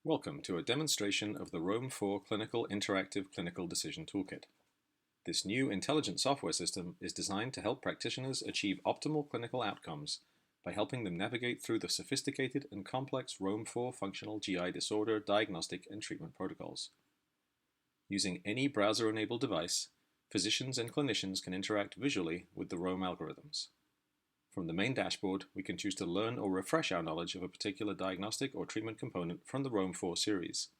Welcome to a demonstration of the Rome 4 Clinical Interactive Clinical Decision Toolkit. This new intelligent software system is designed to help practitioners achieve optimal clinical outcomes by helping them navigate through the sophisticated and complex Rome 4 functional GI disorder diagnostic and treatment protocols. Using any browser-enabled device, physicians and clinicians can interact visually with the Rome algorithms. From the main dashboard, we can choose to learn or refresh our knowledge of a particular diagnostic or treatment component from the Rome 4 series.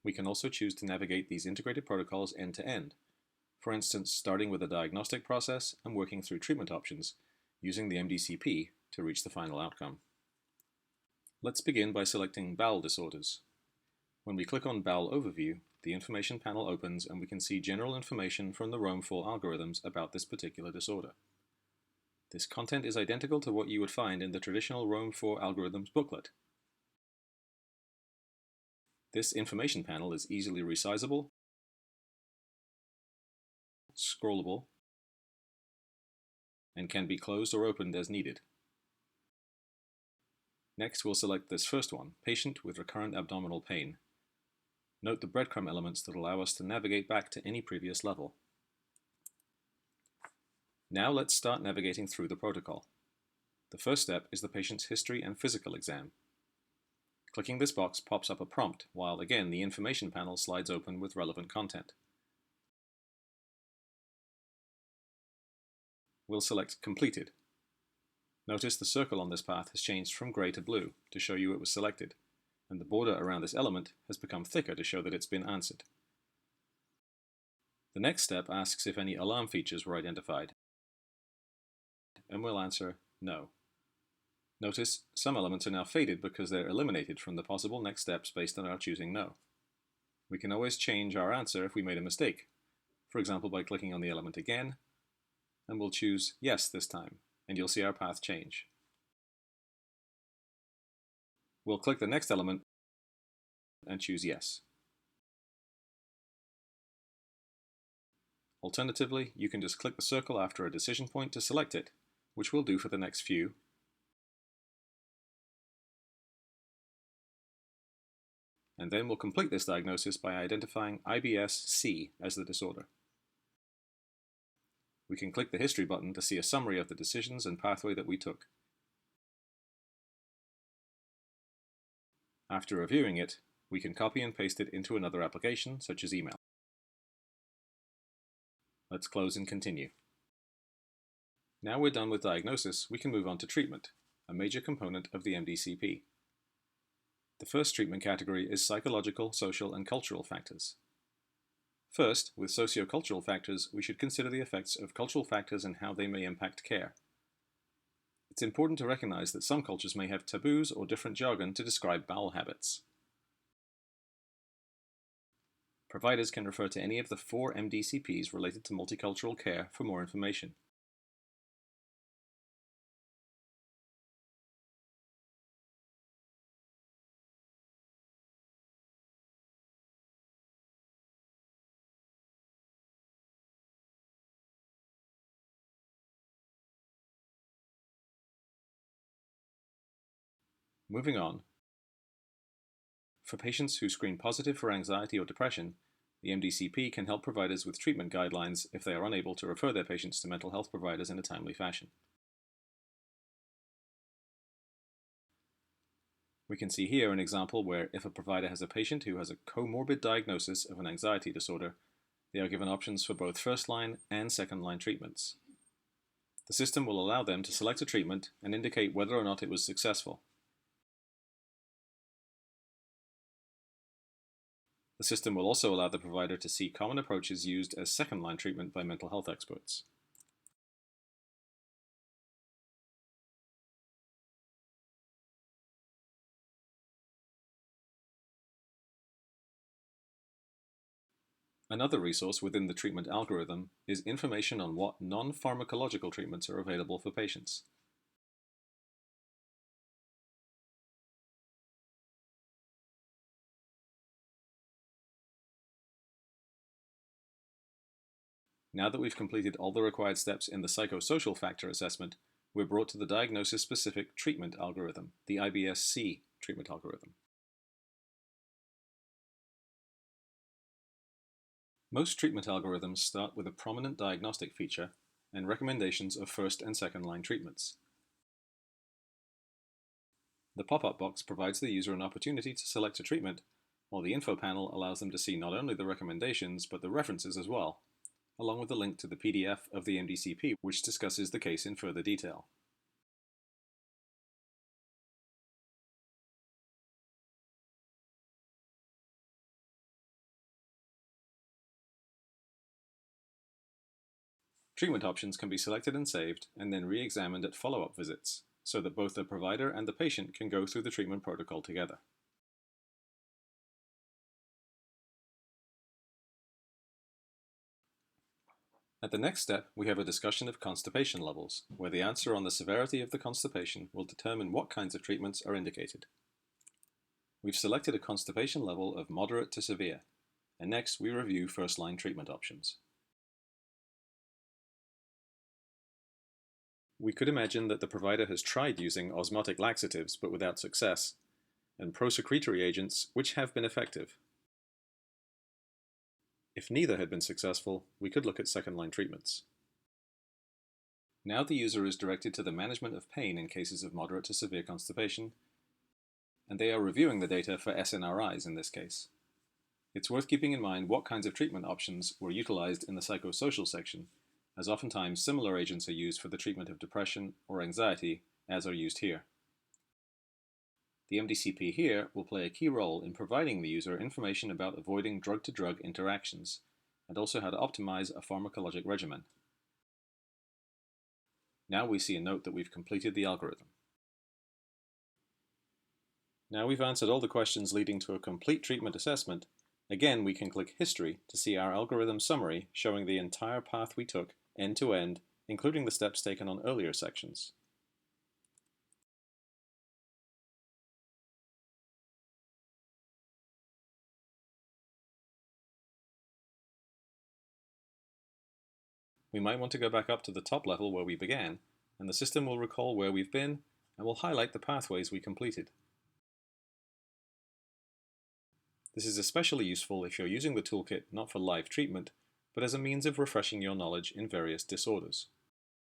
We can also choose to navigate these integrated protocols end-to-end, for instance, starting with a diagnostic process and working through treatment options, using the MDCP to reach the final outcome. Let's begin by selecting bowel disorders. When we click on Bowel Overview, the information panel opens and we can see general information from the Rome 4 algorithms about this particular disorder. This content is identical to what you would find in the traditional Rome 4 algorithms booklet. This information panel is easily resizable, scrollable, and can be closed or opened as needed. Next, we'll select this first one, Patient with Recurrent Abdominal Pain. Note the breadcrumb elements that allow us to navigate back to any previous level. Now let's start navigating through the protocol. The first step is the patient's history and physical exam. Clicking this box pops up a prompt, while again the information panel slides open with relevant content. We'll select Completed. Notice the circle on this path has changed from gray to blue to show you it was selected, and the border around this element has become thicker to show that it's been answered. The next step asks if any alarm features were identified, and we'll answer no. Notice some elements are now faded because they're eliminated from the possible next steps based on our choosing no. We can always change our answer if we made a mistake, for example by clicking on the element again, and we'll choose yes this time, and you'll see our path change. We'll click the next element and choose yes. Alternatively, you can just click the circle after a decision point to select it, which we'll do for the next few. And then we'll complete this diagnosis by identifying IBS-C as the disorder. We can click the History button to see a summary of the decisions and pathway that we took. After reviewing it, we can copy and paste it into another application, such as email. Let's close and continue. Now we're done with diagnosis, we can move on to treatment, a major component of the MDCP. The first treatment category is psychological, social, and cultural factors. First, with sociocultural factors, we should consider the effects of cultural factors and how they may impact care. It's important to recognize that some cultures may have taboos or different jargon to describe bowel habits. Providers can refer to any of the 4 MDCPs related to multicultural care for more information. Moving on. For patients who screen positive for anxiety or depression, the MDCP can help providers with treatment guidelines if they are unable to refer their patients to mental health providers in a timely fashion. We can see here an example where if a provider has a patient who has a comorbid diagnosis of an anxiety disorder, they are given options for both first-line and second-line treatments. The system will allow them to select a treatment and indicate whether or not it was successful. The system will also allow the provider to see common approaches used as second-line treatment by mental health experts. Another resource within the treatment algorithm is information on what non-pharmacological treatments are available for patients. Now that we've completed all the required steps in the psychosocial factor assessment, we're brought to the diagnosis-specific treatment algorithm, the IBS-C treatment algorithm. Most treatment algorithms start with a prominent diagnostic feature and recommendations of first and second line treatments. The pop-up box provides the user an opportunity to select a treatment, while the info panel allows them to see not only the recommendations but the references as well, along with a link to the PDF of the MDCP, which discusses the case in further detail. Treatment options can be selected and saved, and then re-examined at follow-up visits, so that both the provider and the patient can go through the treatment protocol together. At the next step, we have a discussion of constipation levels, where the answer on the severity of the constipation will determine what kinds of treatments are indicated. We've selected a constipation level of moderate to severe, and next we review first-line treatment options. We could imagine that the provider has tried using osmotic laxatives but without success, and prosecretory agents which have been effective. If neither had been successful, we could look at second-line treatments. Now the user is directed to the management of pain in cases of moderate to severe constipation, and they are reviewing the data for SNRIs in this case. It's worth keeping in mind what kinds of treatment options were utilized in the psychosocial section, as oftentimes similar agents are used for the treatment of depression or anxiety, as are used here. The MDCP here will play a key role in providing the user information about avoiding drug-to-drug interactions, and also how to optimize a pharmacologic regimen. Now we see a note that we've completed the algorithm. Now we've answered all the questions leading to a complete treatment assessment. Again, we can click History to see our algorithm summary showing the entire path we took end to end, including the steps taken on earlier sections. We might want to go back up to the top level where we began, and the system will recall where we've been and will highlight the pathways we completed. This is especially useful if you're using the toolkit not for live treatment, but as a means of refreshing your knowledge in various disorders.